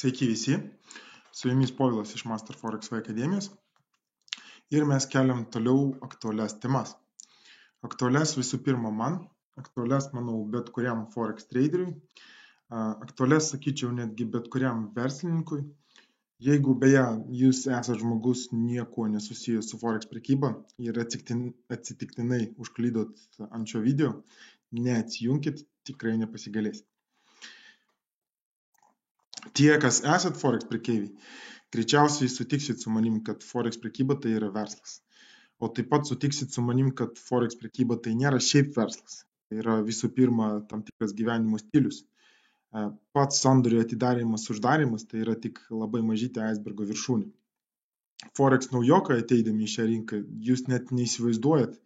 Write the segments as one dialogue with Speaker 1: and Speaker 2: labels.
Speaker 1: Sveiki visi, su jumis Povilas iš Master Forex Akademijos ir mes keliam toliau aktualias temas. Aktualias visų pirma man, aktualias manau bet kuriam Forex traderiui, aktualias sakyčiau netgi bet kuriam verslininkui. Jeigu beje jūs esate žmogus nieko nesusijęs su Forex prekyba ir atsitiktinai užklydot ant šio video, neatsijunkit, tikrai nepasigalėsit. Tie, kas esat Forex prekeiviai, greičiausiai sutiksit su manim, kad Forex prekyba tai yra verslas. O taip pat sutiksit su manim, kad Forex prekyba tai nėra šiaip verslas. Tai yra visų pirma tam tikras gyvenimo stilius. Pats sandorio atidarimas, uždarimas tai yra tik labai mažytė aisbergo viršūnė. Forex naujokai ateidami į šią rinką, jūs net neįsivaizduojat,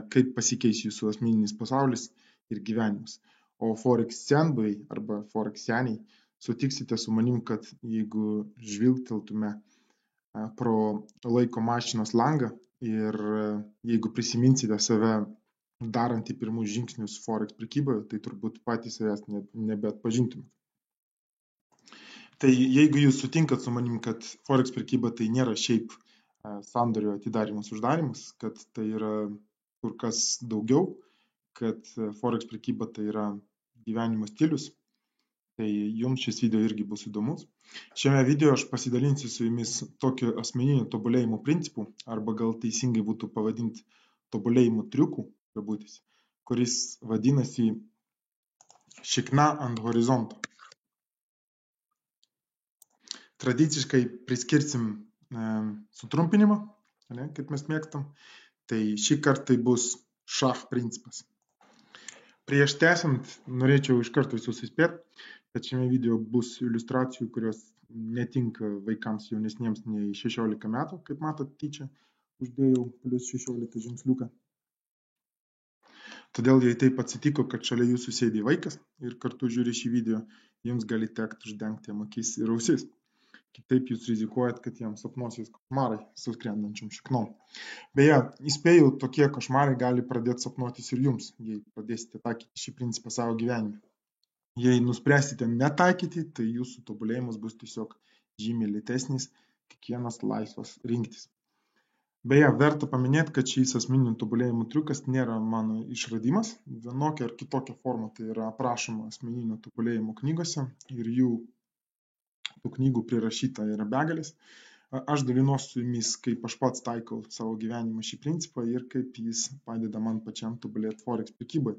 Speaker 1: kaip pasikeis jūsų asmeninis pasaulis ir gyvenimas. O Forex senbuviai arba Forex seniai sutiksite su manim, kad jeigu žvilgteltume pro laiko mašinos langą ir jeigu prisiminsite save darantį pirmus žingsnius Forex prekyboje, tai turbūt patys savęs nebeatpažintumėte. Tai jeigu jūs sutinkat su manim, kad Forex prekyba tai nėra šiaip sandorio atidarimas, uždarimas, kad tai yra kur kas daugiau, kad Forex prekyba tai yra gyvenimo stilius, tai jums šis video irgi bus įdomus. Šiame video aš pasidalinsiu su jumis tokio asmeninio tobulėjimo principų, arba gal teisingai būtų pavadinti tobulėjimo triukų, kuris vadinasi šikna ant horizonto. Tradiciškai priskirsim sutrumpinimą, kaip mes mėgstam, tai šį kartą tai bus šach principas. Prieš tęsiant, norėčiau iš karto visus įspėti, kad šiame video bus iliustracijų, kurios netinka vaikams jaunesniems nei 16 metų, kaip matot tyčia, uždėjau plus 16 žingsliuką. Todėl, jei taip atsitiko, kad šalia jūsų sėdi vaikas ir kartu žiūri šį video, jums gali tekti uždengti jam akis ir ausis. Kitaip jūs rizikuojat, kad jam sapnuosis košmarai su skrendančiom šiknom. Beje, įspėjau, tokie košmarai gali pradėti sapnuotis ir jums, jei pradėsite taikyti šį principą savo gyvenime. Jei nuspręsite netaikyti, tai jūsų tobulėjimas bus tiesiog žymiai lėtesnis, kiekvienas laisvas rinktis. Beje, verta paminėti, kad šis asmeninio tobulėjimo triukas nėra mano išradimas. Vienokia ar kitokia forma tai yra aprašoma asmeninio tobulėjimo knygose ir tų knygų prirašyta yra begalės. Aš dalinuosi su jumis, kaip aš pats taikau savo gyvenimą šį principą ir kaip jis padeda man pačiam tobulėti Forex prekyboje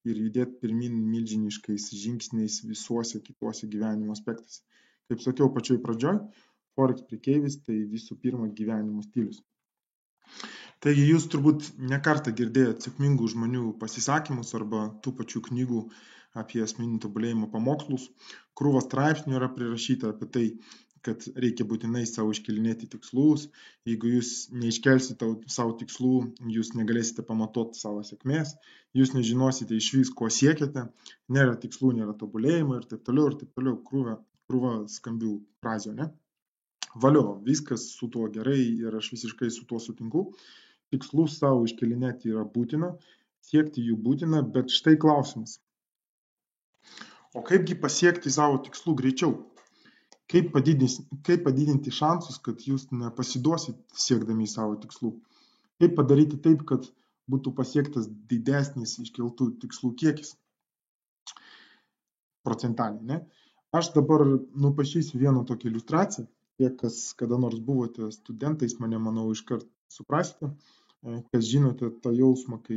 Speaker 1: ir judėti pirmin milžiniškais žingsniais visuose kituose gyvenimo aspektuose. Kaip sakiau pačioj pradžioj, Forex prekeivis tai visų pirma gyvenimo stilius. Taigi jūs turbūt nekartą girdėjote sėkmingų žmonių pasisakymus arba tų pačių knygų apie asmeninį tobulėjimo pamokslus. Krūva straipsnių yra prirašyta apie tai, kad reikia būtinai savo iškelinėti tikslus. Jeigu jūs neiškelsite savo tikslų, jūs negalėsite pamatuoti savo sėkmės, jūs nežinosite iš vis, ko siekiate, nėra tikslų, nėra tobulėjimo ir taip toliau, krūva skambių frazių, ne? Valio, viskas su tuo gerai ir aš visiškai su tuo sutinku. Tikslus savo iškelinėti yra būtina, siekti jų būtina, bet štai klausimas. O kaipgi pasiekti savo tikslų greičiau? Kaip padidinti šansus, kad jūs nepasiduosit siekdami savo tikslų? Kaip padaryti taip, kad būtų pasiektas didesnis iškeltų tikslų kiekis? Procentaliai, ne? Aš dabar nupašysiu vieną tokią iliustraciją. Tie, kas kada nors buvote studentais, mane, manau, iškart suprasite. Kas žinote tą jausmą, kai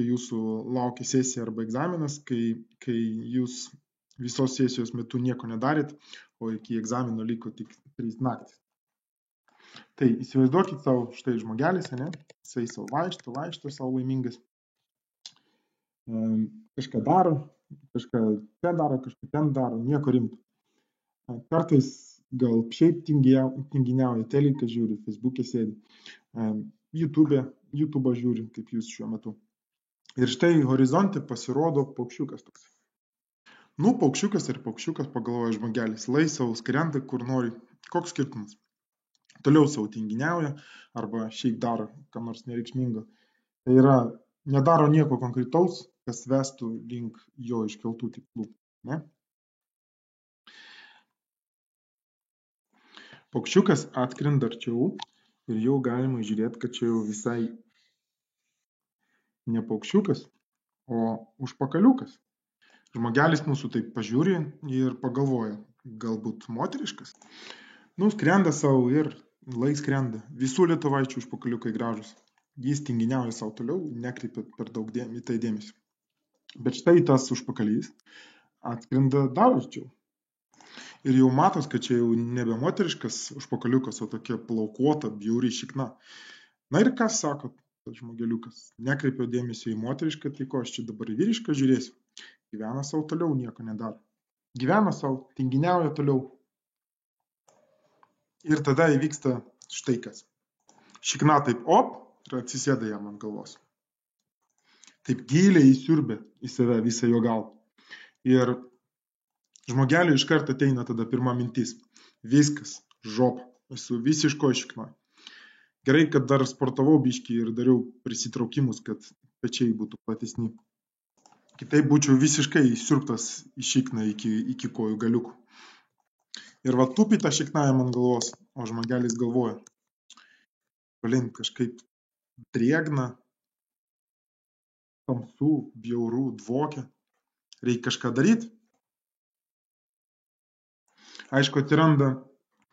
Speaker 1: jūsų laukia sesija arba egzaminas, kai jūs visos sesijos metu nieko nedarėt, o iki egzamino liko tik 3 naktys. Tai įsivaizduokit savo štai žmogelis, ne? Jisai savo vaikšto savo laimingas. Kažką daro, kažką ten daro, nieko rimto. Kartais gal šiaip tinginiauja, teliką žiūri, Facebook'e sėdi, YouTube'ą žiūri, kaip jūs šiuo metu. Ir štai horizonte pasirodo paukščiukas toks. Paukščiukas ir paukščiukas, pagalvoja žmogelis, laisvas skrenda kur nori, koks skirtumas. Toliau savo tinginiauja arba šiaip daro ką nors nereikšmingo. Tai yra, nedaro nieko konkretaus, kas vestų link jo iškeltų tikslų. Ne? Paukščiukas atskrenda arčiau ir jau galima žiūrėti, kad čia jau visai ne paukščiukas, o užpakaliukas. Žmogelis mūsų taip pažiūri ir pagalvoja, galbūt moteriškas. Skrenda savo ir lai skrenda. Visų lietuvaičių užpakaliukai gražus. Jis tinginiauja savo toliau, nekreipia per daug į tai dėmesio. Bet štai tas užpakalys atskrenda dar arčiau. Ir jau matos, kad čia jau nebe moteriškas užpakaliukas, o tokia plaukuota, bjauri šikna. Na ir kas sako tas žmogeliukas? Nekreipia dėmesio į moterišką, tai ko aš čia dabar į vyrišką žiūrėsiu? Gyvena savo toliau, nieko nedaro. Gyvena savo, tinginiauja toliau. Ir tada įvyksta štai kas. Šikna taip ir atsisėda jam ant galvos. Taip giliai įsiurbia į save visą jo galvą. Ir žmogeliui iš karto ateina tada pirma mintis. Viskas, žopa, esu visiškoj šiknoj. Gerai, kad dar sportavau biškį ir dariau prisitraukimus, kad pečiai būtų platesni. Kitaip būčiau visiškai įsiurbtas į šikną iki kojų galiukų. Ir va tupi tą šikną jam ant galvos, o žmogelis galvoja. Kažkaip drėgna, tamsu, bjauru, dvokia. Reikia kažką daryti. Aišku, atsiranda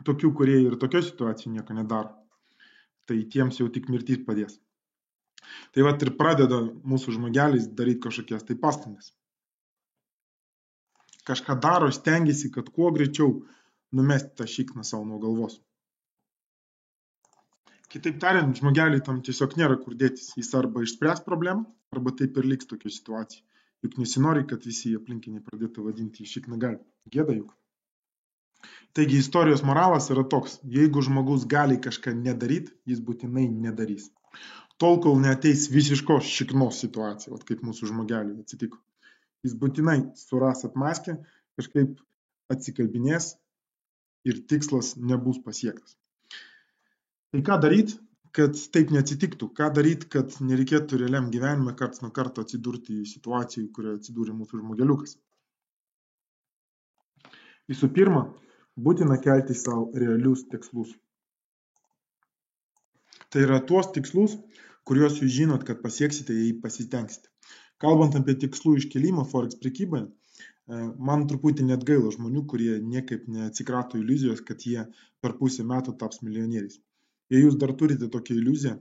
Speaker 1: tokių, kurie ir tokio situacijų nieko nedaro. Tai tiems jau tik mirtis padės. Tai va ir pradeda mūsų žmogelis daryti kažkokias tai pastangas. Kažką daro, stengiasi, kad kuo greičiau numesti tą šikną savo nuo galvos. Kitaip tariant, žmogeliai tam tiesiog nėra kur dėtis. Jis arba išspręs problemą, arba taip ir liks tokia situacija. Juk nesinori, kad visi aplinkiniai pradėtų vadinti šiknagalį. Gėda juk. Taigi istorijos moralas yra toks. Jeigu žmogus gali kažką nedaryti, jis būtinai nedarys. Tol, kol neateis visiškos šiknos situacija, kaip mūsų žmogeliui atsitiko. Jis būtinai suras atmaskę, kažkaip atsikalbinės ir tikslas nebus pasiektas. Tai ką daryti, kad taip neatsitiktų? Ką daryti, kad nereikėtų realiam gyvenime karts nuo karto atsidurti į situacijų, kurioje atsidūrė mūsų žmogeliukas? Visų pirma, būtina kelti savo realius tikslus. Tai yra tuos tikslus, kuriuos jūs žinot, kad pasieksite, jei pasitengsite. Kalbant apie tikslų iškelimą Forex prekyboje, man truputį net gaila žmonių, kurie niekaip neatsikrato iliuzijos, kad jie per pusę metų taps milijonieriais. Jei jūs dar turite tokią iliuziją,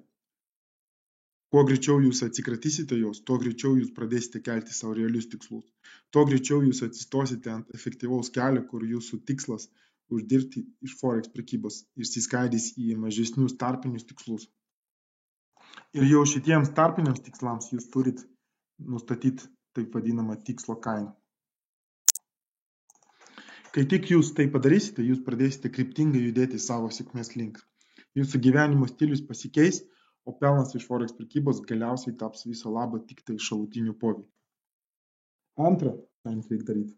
Speaker 1: kuo greičiau jūs atsikratysite jos, tuo greičiau jūs pradėsite kelti savo realius tikslus. Tuo greičiau jūs atsistosite ant efektyvaus kelio, kur jūsų tikslas uždirbti iš Forex prekybos išsiskaidys į mažesnius tarpinius tikslus. Ir jau šitiems tarpiniams tikslams jūs turit nustatyti taip vadinamą tikslo kainą. Kai tik jūs tai padarysite, jūs pradėsite kryptingai judėti savo sėkmės link. Jūsų gyvenimo stilius pasikeis, o pelnas iš Forex prekybos galiausiai taps viso labo tik tai šalutiniu poveikiu. Antra, ką jums reikia daryti.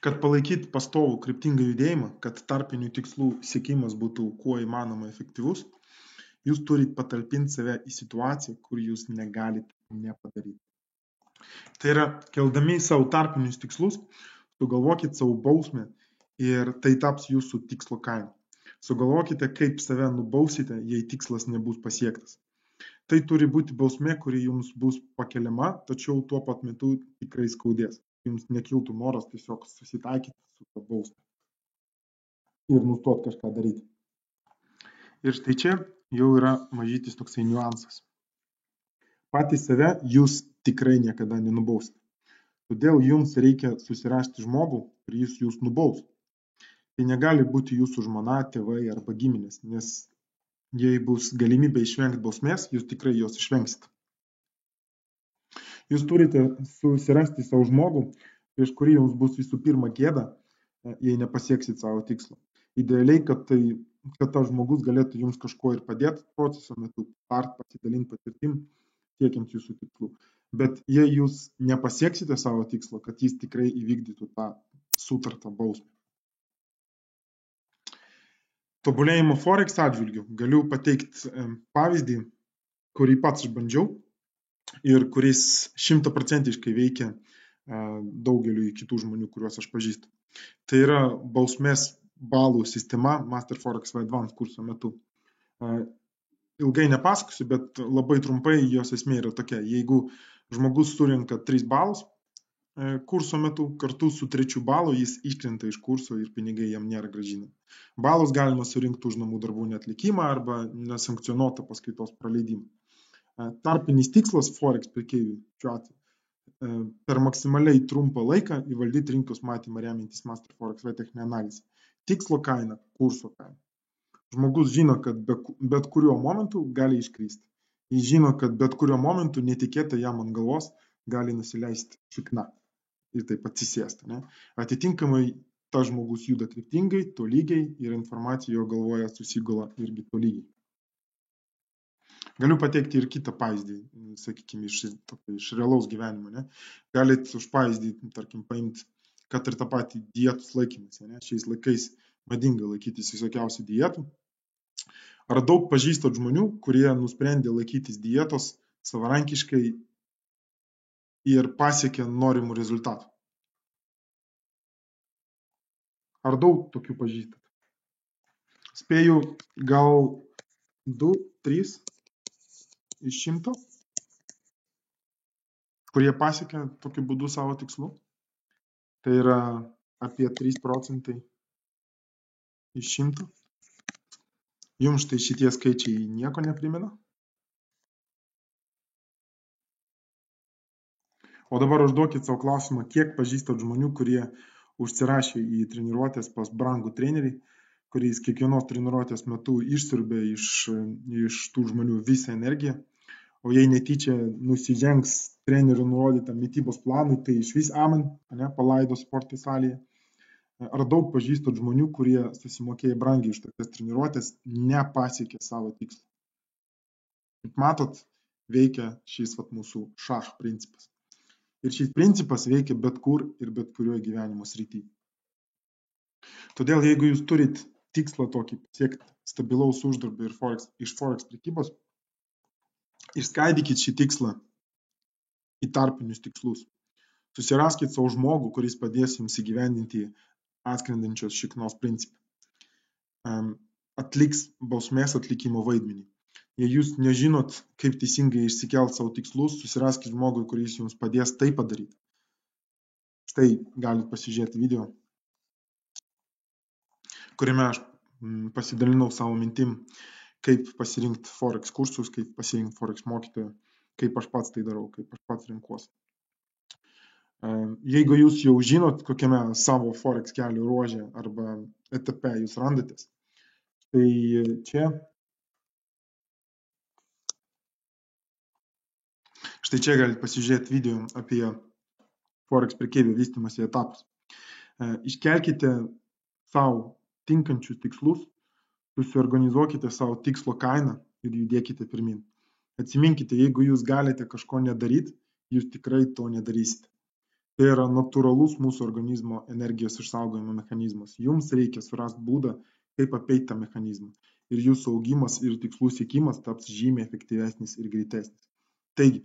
Speaker 1: Kad palaikyti pastovų kryptingą judėjimą, kad tarpinių tikslų siekimas būtų kuo įmanoma efektyvus, jūs turite patalpinti save į situaciją, kur jūs negalite nepadaryti. Tai yra, keldami savo tarpinius tikslus, sugalvokite savo bausmę ir tai taps jūsų tikslo kaina. Sugalvokite, kaip save nubausite, jei tikslas nebus pasiektas. Tai turi būti bausmė, kuri jums bus pakeliama, tačiau tuo pat metu tikrai skaudės. Jums nekiltų noras tiesiog susitaikyti su tą bausmę ir nustot kažką daryti. Ir štai čia jau yra mažytis toksai niuansas. Patys save jūs tikrai niekada nenubausite. Todėl jums reikia susirasti žmogų, kuris jūs nubaus. Tai negali būti jūsų žmona, tėvai arba giminės, nes jei bus galimybė išvengti bausmės, jūs tikrai jos išvengsite. Jūs turite susirasti savo žmogų, prieš kurį jums bus visų pirma gėda, jei nepasieksit savo tikslo. Idealiai, kad tas žmogus galėtų jums kažko ir padėti proceso metu, pasidalinti patirtim, siekiant jūsų tikslų. Bet jei jūs nepasieksite savo tikslo, kad jis tikrai įvykdytų tą sutartą bausmę. Tobulėjimo Forex atžvilgiu galiu pateikti pavyzdį, kurį pats išbandžiau ir kuris 100% veikia daugeliu kitų žmonių, kuriuos aš pažįstu. Tai yra bausmės balų sistema Master Forex Advanced kurso metu. Ilgai nepasakosiu, bet labai trumpai jos esmė yra tokia. Jeigu žmogus surinka 3 balus kurso metu, kartu su 3 balu jis iškrenta iš kurso ir pinigai jam nėra gražinami. Balus galima surinkti už namų darbų neatlikimą arba nesankcionuotą paskaitos praleidimą. Tarpinis tikslas Forex prekeivių šiuo atveju per maksimaliai trumpą laiką įvaldyti rinkos matymą remiantis Master Forex techninę analizę. Tikslo kaina, kurso kaina. Žmogus žino, kad bet kuriuo momentu gali iškristi. Jis žino, kad bet kuriuo momentu netikėtai jam ant galvos gali nusileisti šikna ir taip atsisėsti. Ne? Atitinkamai tas žmogus juda kryptingai, tolygiai ir informacija jo galvoje susigula irgi tolygiai. Galiu pateikti ir kitą pavyzdį, sakykime, iš realaus gyvenimo. Ne? Galit už pavyzdį, tarkim, paimti, kad ir tą patį dietos laikymasi. Ne? Šiais laikais madinga laikytis visokiausių dietų. Ar daug pažįstat žmonių, kurie nusprendė laikytis dietos savarankiškai ir pasiekė norimų rezultatų? Ar daug tokių pažįstat? Spėju, gal 2-3 iš 100, kurie pasiekė tokiu būdu savo tikslų. Tai yra apie 3% iš 100. Jums štai šitie skaičiai nieko neprimena? O dabar užduokit savo klausimą, kiek pažįstat žmonių, kurie užsirašė į treniruotės pas brangų trenerį, kuris kiekvienos treniruotės metu išsiurbė iš tų žmonių visą energiją, o jei netyčia nusižengs trenerių nurodytam mitybos planui, tai iš vis amen, ne, palaido sporto salėje. Ar daug pažįstat žmonių, kurie susimokėję brangiai iš tokias treniruotės, nepasiekė savo tikslą? Kaip matot, veikia šis mūsų šach principas. Ir šis principas veikia bet kur ir bet kurioje gyvenimo srityje. Todėl, jeigu jūs turit tikslą tokį pasiekti stabilaus uždarbio ir iš Forex prekybos, išskaidykit šį tikslą į tarpinius tikslus. Susiraskit savo žmogų, kuris padės jums įgyvendinti atskrendančios šiknos principą. Atliks bausmės atlikimo vaidmenį. Jei jūs nežinot, kaip teisingai išsikelti savo tikslus, susiraskit žmogui, kuris jums padės tai padaryti. Štai galit pasižiūrėti video, kuriame aš pasidalinau savo mintim, kaip pasirinkti Forex kursus, kaip pasirinkti Forex mokytoją, kaip aš pats tai darau, kaip aš pats renkuosi. Jeigu jūs jau žinot, kokiame savo Forex kelio ruože arba etape jūs randatės, tai čia galite pasižiūrėti video apie Forex prekeivio vystimosi etapus. Iškelkite savo tinkančius tikslus, susiorganizuokite savo tikslo kainą ir judėkite pirmin. Atsiminkite, jeigu jūs galite kažko nedaryti, jūs tikrai to nedarysite. Tai yra natūralus mūsų organizmo energijos išsaugojimo mechanizmas. Jums reikia surasti būdą, kaip apeiti tą mechanizmą. Ir jūsų augimas ir tikslų siekimas taps žymiai efektyvesnis ir greitesnis. Taigi,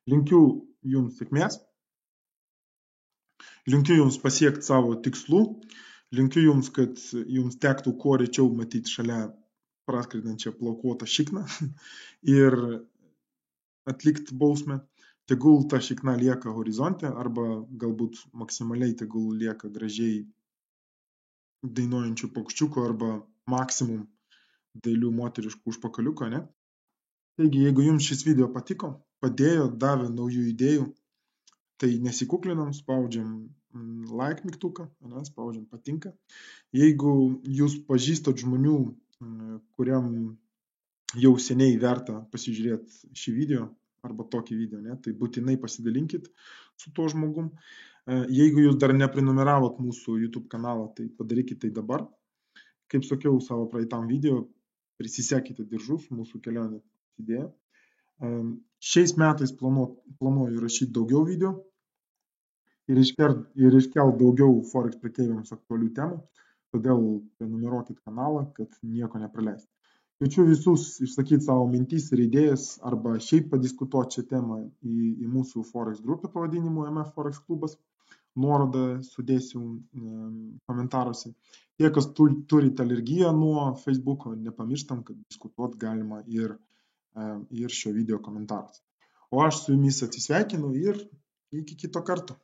Speaker 1: linkiu jums sėkmės, linkiu jums pasiekti savo tikslų, linkiu jums, kad jums tektų kuo rečiau matyti šalia praskrendančią plaukuotą šikną ir atlikti bausmę. Tegul ta šikna lieka horizonte arba galbūt maksimaliai tegul lieka gražiai dainuojančių paukščiukų arba maksimum dailių moteriškų užpakaliuko, ne? Taigi, jeigu jums šis video patiko, padėjo, davė naujų idėjų, tai nesikuklinam, spaudžiam like mygtuką, ne, spaudžiam patinka. Jeigu jūs pažįstat žmonių, kuriam jau seniai verta pasižiūrėti šį video, arba tokį video, ne? Tai būtinai pasidalinkit su tuo žmogum. Jeigu jūs dar neprenumeravot mūsų YouTube kanalą, tai padarykite tai dabar. Kaip sakiau savo praeitam video, prisisekite diržus, mūsų kelionė idėja. Šiais metais planuoju rašyti daugiau video ir iškelt daugiau Forex prekeiviams aktualių temų, todėl prenumeruokit kanalą, kad nieko nepraleisite. Kviečiu visus išsakyti savo mintis ir idėjas arba šiaip padiskutuoti šią temą į mūsų Forex grupę pavadinimu MF Forex klubas. Nuorodą sudėsiu komentaruose. Tie, kas turite alergiją nuo Facebook'o, nepamirštam, kad diskutuoti galima ir šio video komentaruose. O aš su jumis atsisveikinu ir iki kito karto.